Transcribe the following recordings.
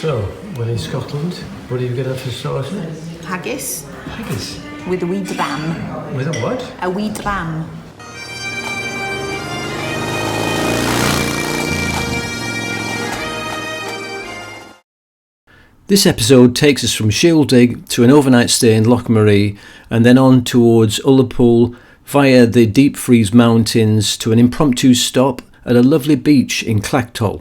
So, we're in Scotland. What are you going to have for starter? Haggis. Haggis. With a wee dram. With a what? A wee dram. This episode takes us from Shealdig to an overnight stay in Loch Maree and then on towards Ullapool via the Deep Freeze Mountains to an impromptu stop at a lovely beach in Clactol.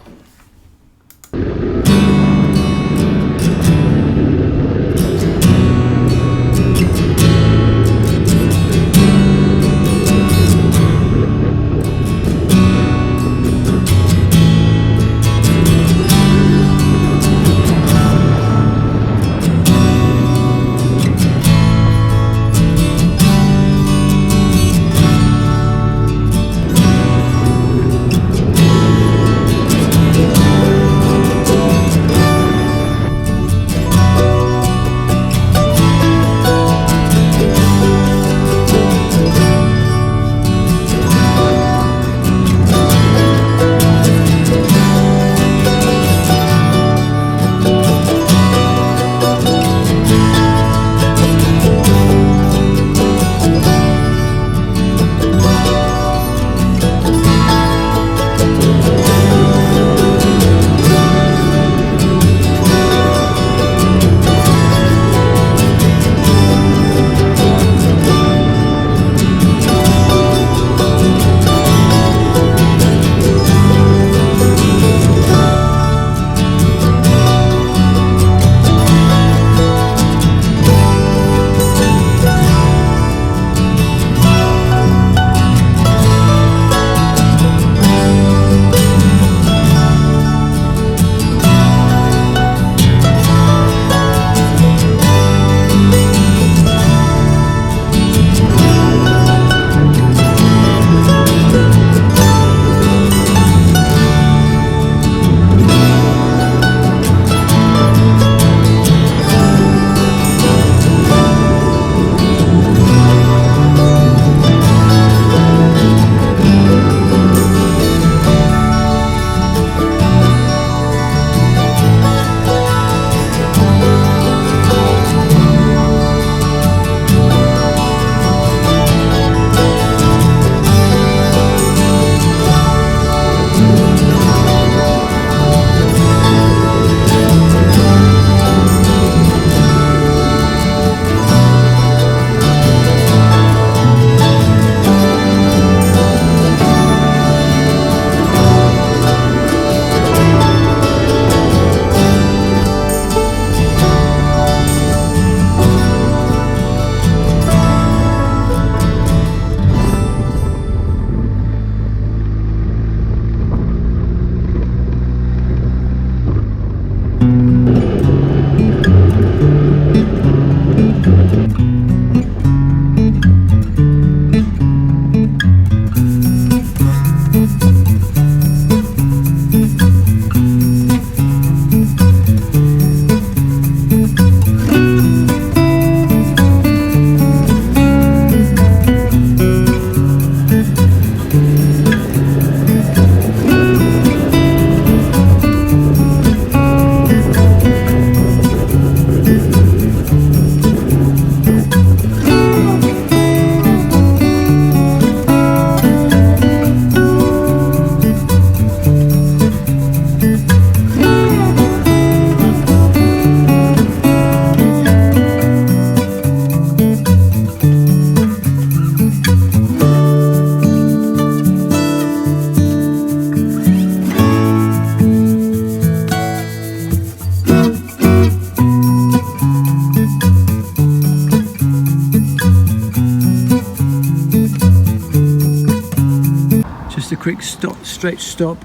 A quick stretch stop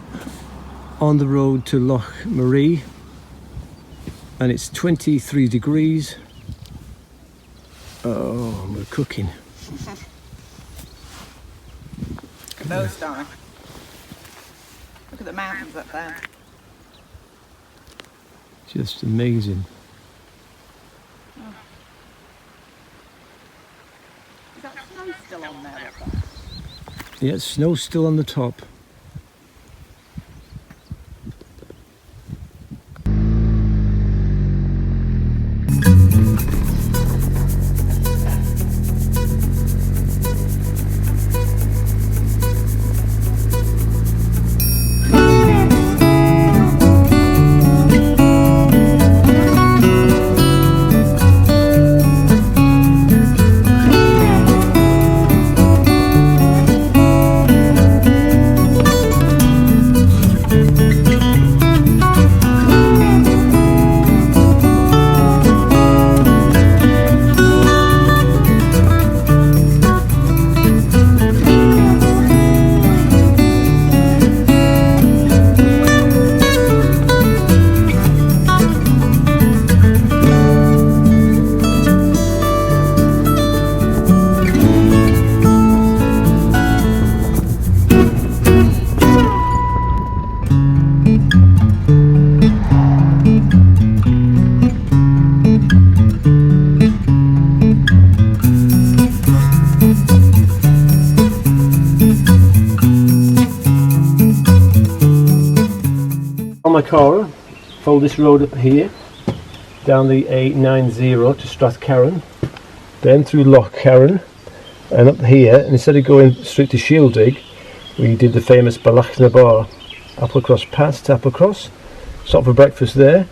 on the road to Loch Maree, and it's 23 degrees. Oh, we're cooking. Bow star. Look at the mountains up there. Just amazing. Oh. Is that snow still on there? Yeah, snow's still on the top. Balmacara, follow this road up here, down the A90 to Strathcarron, then through Loch Carron, and up here, and instead of going straight to Shieldig, we did the famous Balachnabar, Applecross Pass to Applecross, stop for breakfast there,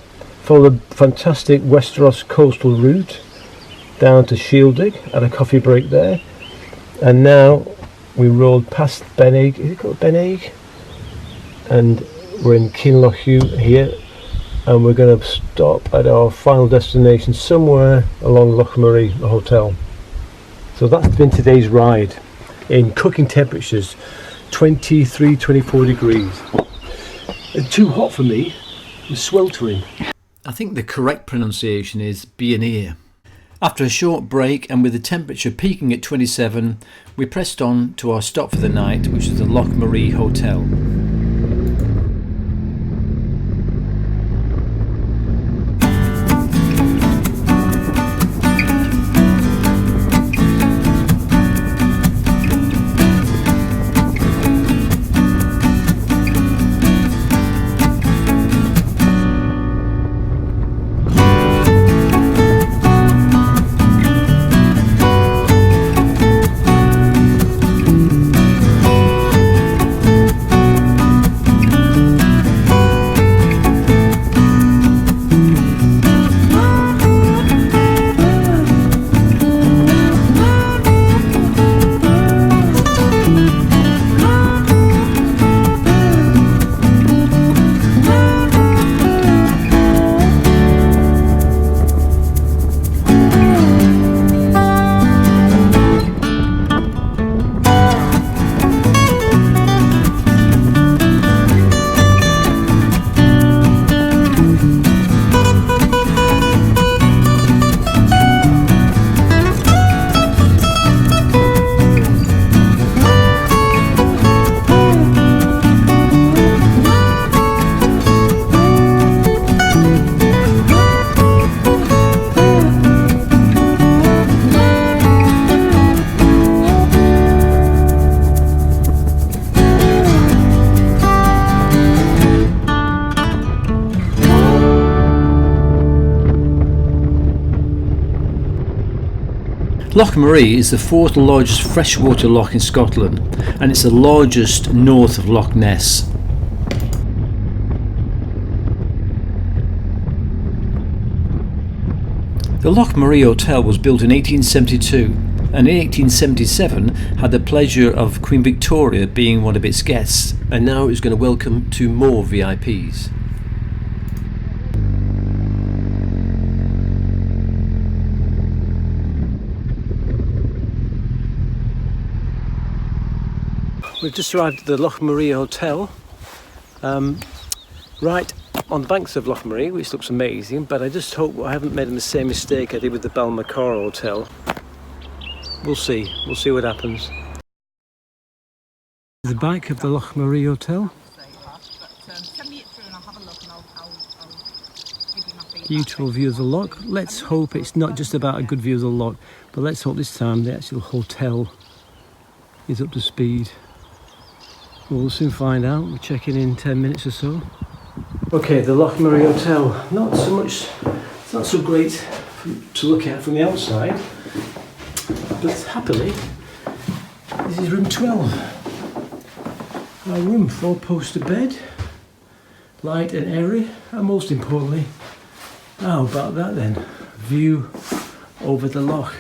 follow the fantastic Westeros coastal route, down to Shieldig, had a coffee break there, and now we rolled past Benegg, is it called Benegg? And we're in Kinlochew here, and we're going to stop at our final destination somewhere along Loch Maree, the hotel. So that's been today's ride in cooking temperatures, 23-24 degrees. It's too hot for me, I'm sweltering. I think the correct pronunciation is Bioneer. After a short break and with the temperature peaking at 27, we pressed on to our stop for the night, which is the Loch Maree Hotel. Loch Maree is the fourth largest freshwater loch in Scotland, and it's the largest north of Loch Ness. The Loch Maree Hotel was built in 1872, and in 1877 had the pleasure of Queen Victoria being one of its guests, and now it's going to welcome two more VIPs. We've just arrived at the Loch Maree Hotel, right on the banks of Loch Maree, which looks amazing, but I just hope I haven't made the same mistake I did with the Balmacara Hotel. We'll see what happens. The back of the Loch Maree Hotel. Beautiful view of the loch. Let's hope it's not just about a good view of the loch, but let's hope this time the actual hotel is up to speed. We'll soon find out. We're checking in 10 minutes or so. Okay, the Loch Maree Hotel. It's not so great to look at from the outside, but happily, this is room 12. Our room, 4-poster bed, light and airy, and most importantly, how about that then? View over the loch.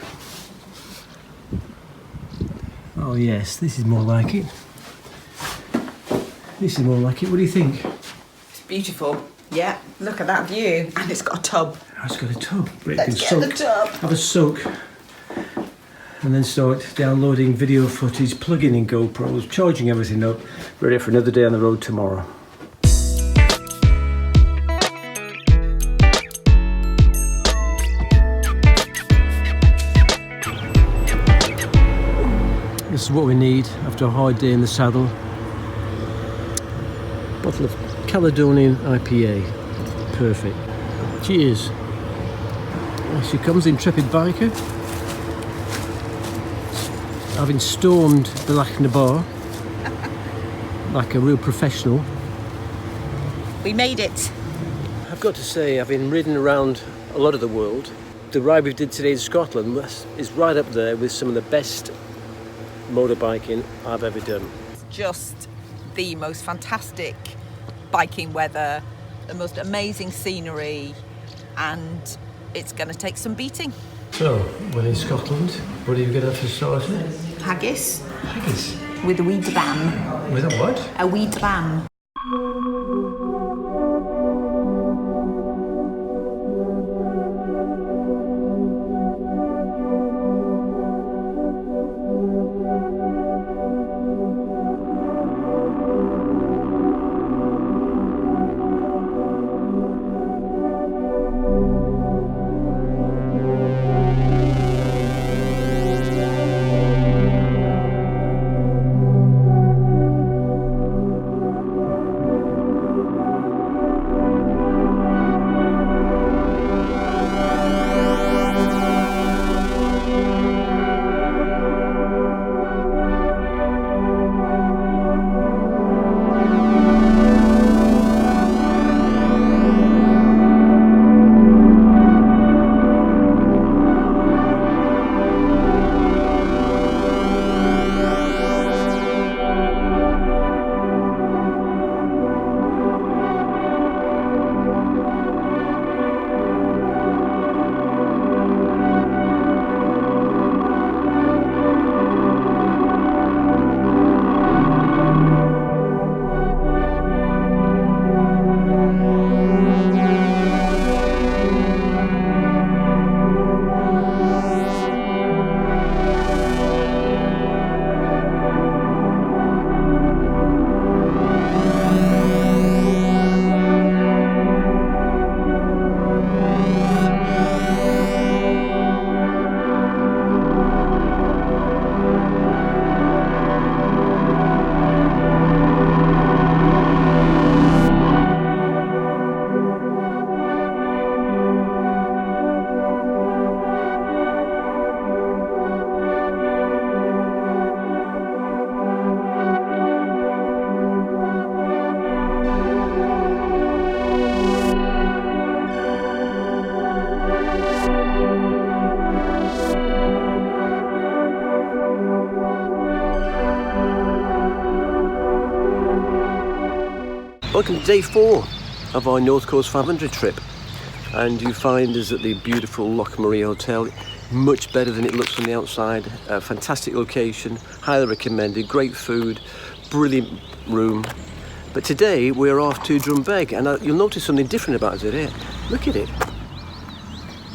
Oh yes, this is more like it. This is more like it. What do you think? It's beautiful. Yeah, look at that view. And it's got a tub. Oh, it's got a tub. Let's get the tub. Have a soak. And then start downloading video footage, plugging in GoPros, charging everything up, ready for another day on the road tomorrow. This is what we need after a hard day in the saddle. Bottle of Caledonian IPA. Perfect. Cheers. Here she comes, the intrepid biker. Having stormed the Balachnabar like a real professional. We made it. I've got to say, having ridden around a lot of the world, the ride we did today in Scotland is right up there with some of the best motorbiking I've ever done. It's just the most fantastic biking weather, the most amazing scenery, and it's going to take some beating. So, we're in Scotland. What are you going to have for starter? Haggis Haggis. with a wee dram. With a what? A wee dram. Welcome to day 4 of our North Coast 500 trip, and you find us at the beautiful Loch Hotel. Much better than it looks from the outside. A fantastic location, highly recommended, great food, brilliant room. But today we're off to Gruinard Bay, and you'll notice something different about it today. Look at it.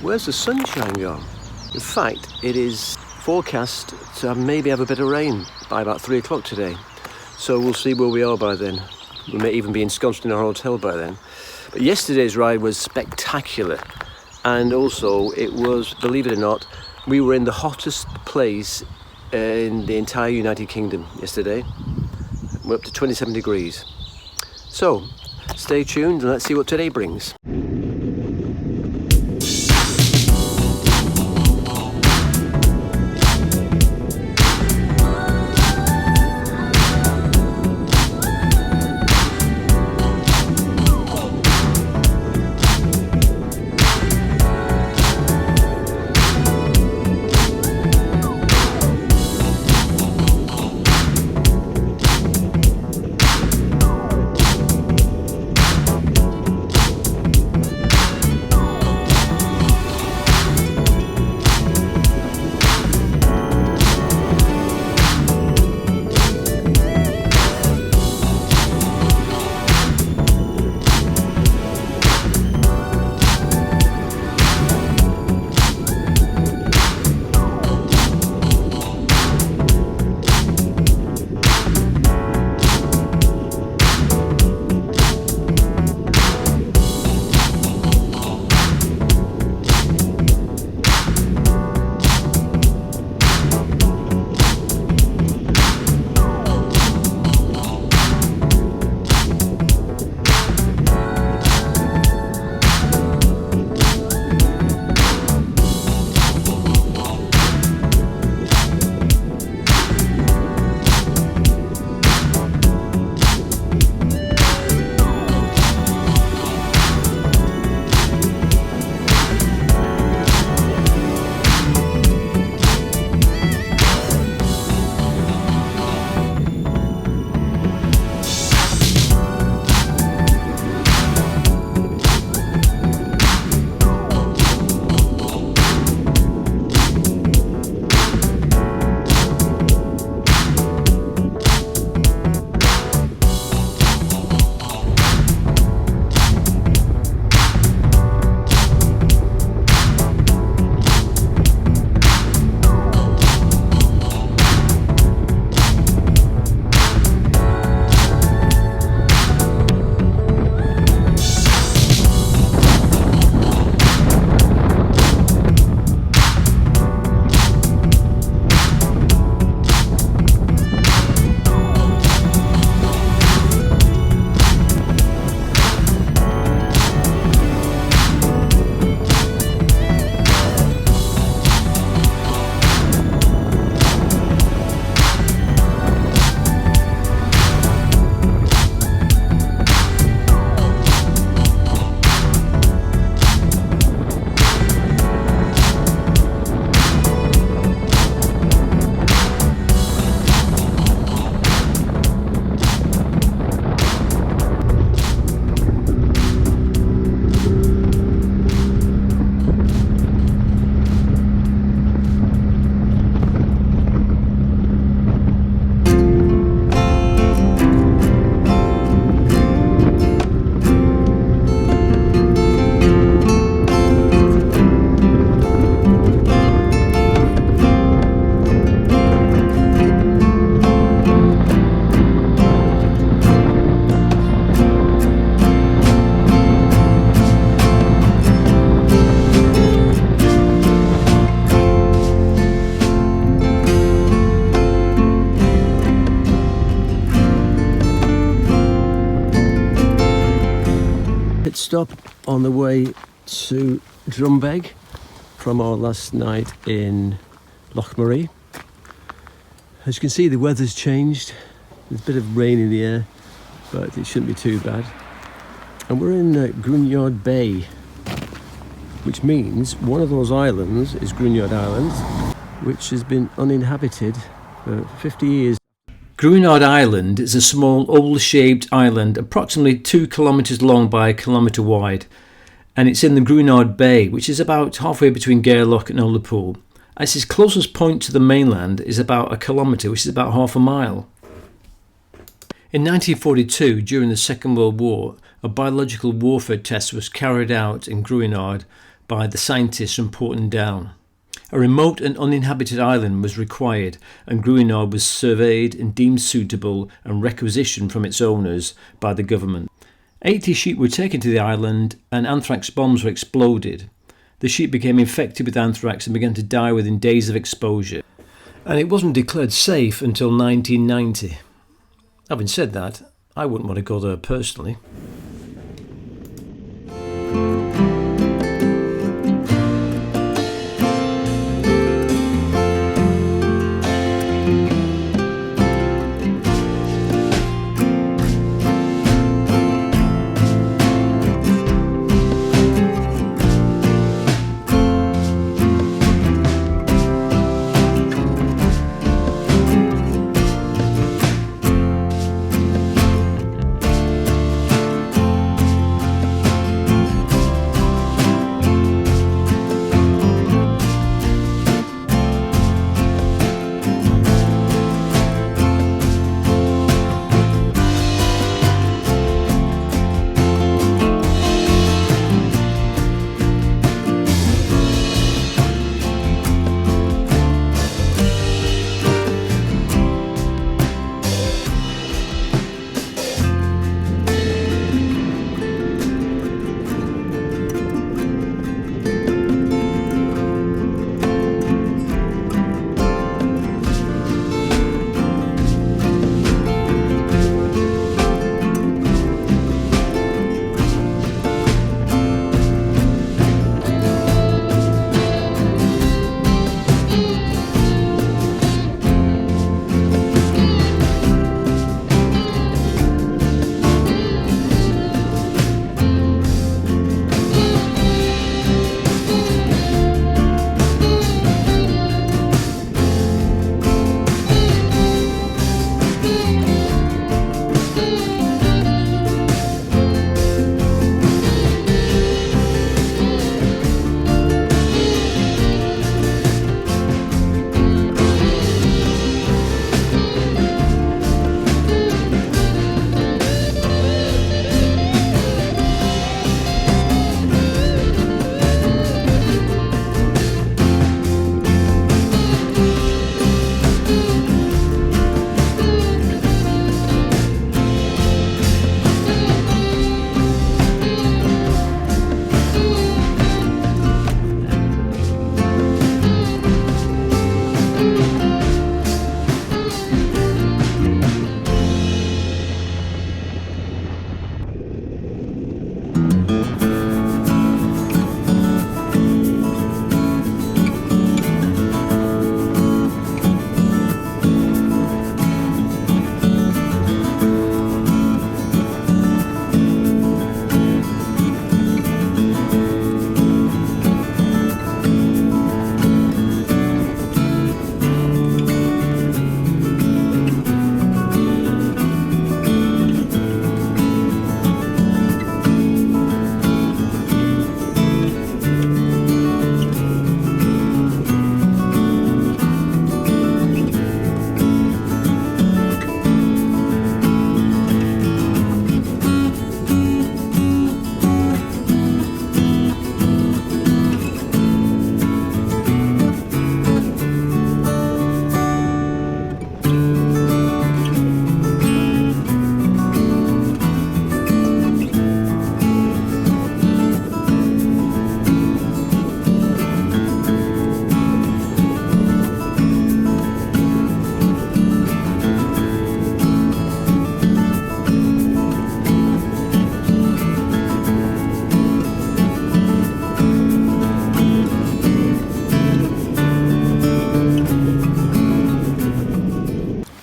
Where's the sunshine gone? In fact, it is forecast to maybe have a bit of rain by about 3 o'clock today. So we'll see where we are by then. We may even be ensconced in our hotel by then. But yesterday's ride was spectacular. And also, it was, believe it or not, we were in the hottest place in the entire United Kingdom yesterday. We're up to 27 degrees. So, stay tuned and let's see what today brings. stop on the way to Drumbeg from our last night in Loch Maree. As you can see, the weather's changed. There's a bit of rain in the air, but it shouldn't be too bad. And we're in Gruinard Bay, which means one of those islands is Gruinard Island, which has been uninhabited for 50 years. Gruinard Island is a small oval-shaped island approximately 2 kilometres long by 1 kilometre wide, and it's in the Gruinard Bay, which is about halfway between Loch and Ullapool. As its closest point to the mainland is about 1 kilometre, which is about half a mile. In 1942, during the Second World War, a biological warfare test was carried out in Gruinard by the scientists from Porton Down. A remote and uninhabited island was required, and Gruinard was surveyed and deemed suitable and requisitioned from its owners by the government. 80 sheep were taken to the island and anthrax bombs were exploded. The sheep became infected with anthrax and began to die within days of exposure. And it wasn't declared safe until 1990. Having said that, I wouldn't want to go there personally.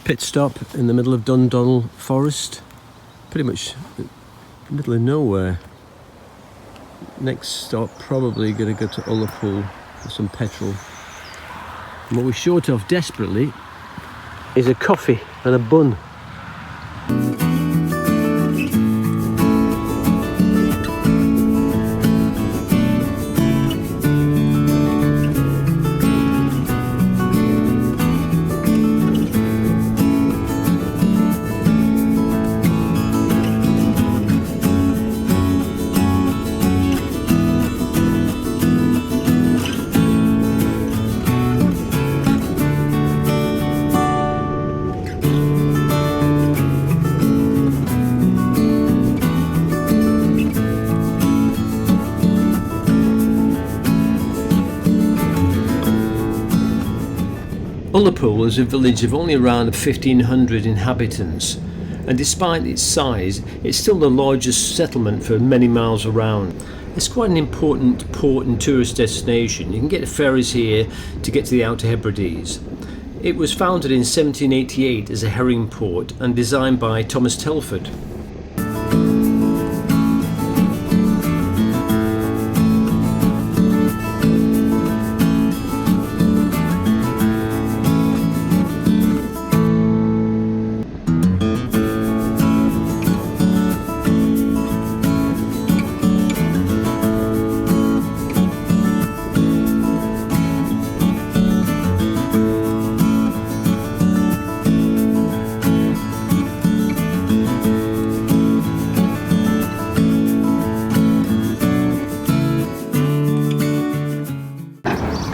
Pit stop in the middle of Dundonald Forest, pretty much middle of nowhere. Next stop probably going to go to Ullapool for some petrol. And what we're short of desperately is a coffee and a bun. Ullapool is a village of only around 1,500 inhabitants, and despite its size, it's still the largest settlement for many miles around. It's quite an important port and tourist destination. You can get ferries here to get to the Outer Hebrides. It was founded in 1788 as a herring port and designed by Thomas Telford.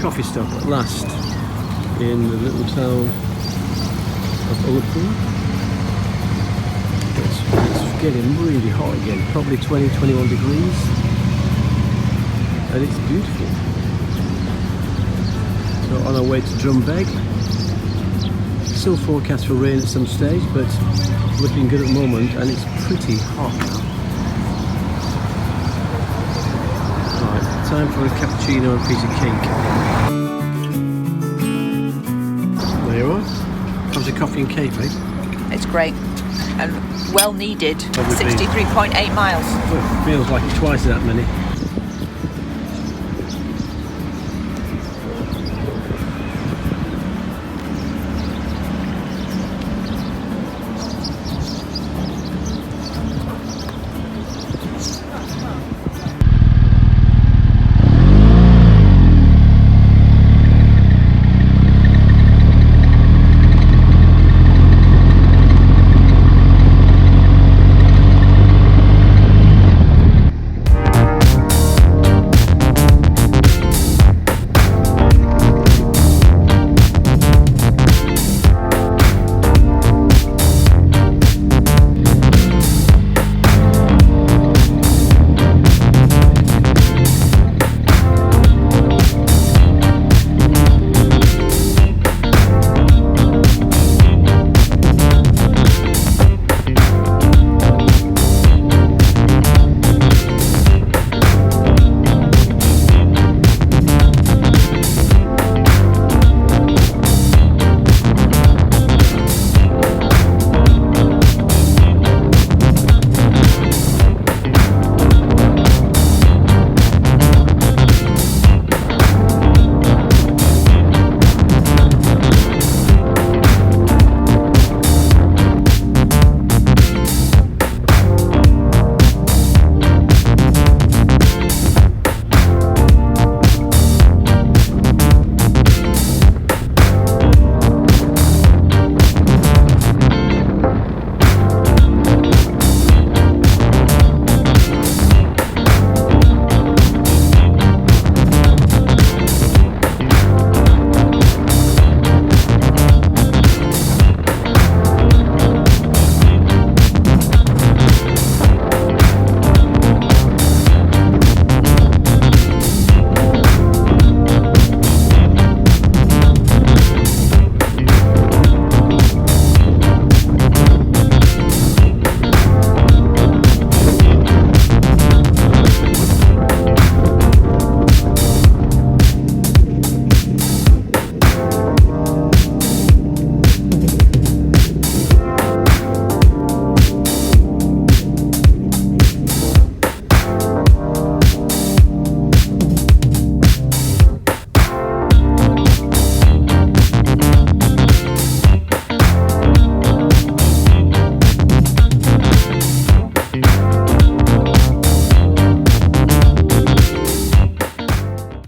Coffee stop at last in the little town of Ullapool. It's getting really hot again, probably 20-21 degrees, and it's beautiful. So on our way to Drumbeg, still forecast for rain at some stage, but looking good at the moment, and it's pretty hot now. Time for a cappuccino and a piece of cake. There you are. How's the coffee and cake, mate? It's great and well needed. 63.8 miles. Oh, feels like it's twice that many.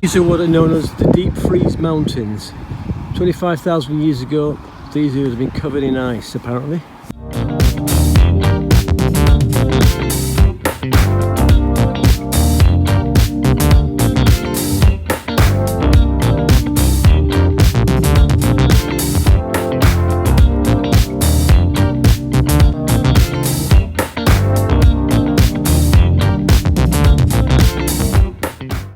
These are what are known as the deep freeze mountains. 25,000 years ago, these would have been covered in ice apparently.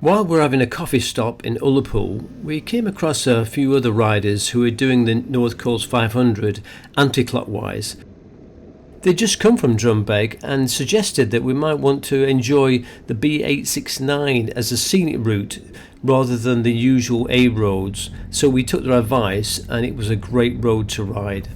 While we're having a coffee stop in Ullapool, we came across a few other riders who were doing the North Coast 500 anti-clockwise. They'd just come from Drumbeg and suggested that we might want to enjoy the B869 as a scenic route rather than the usual A roads, so we took their advice and it was a great road to ride.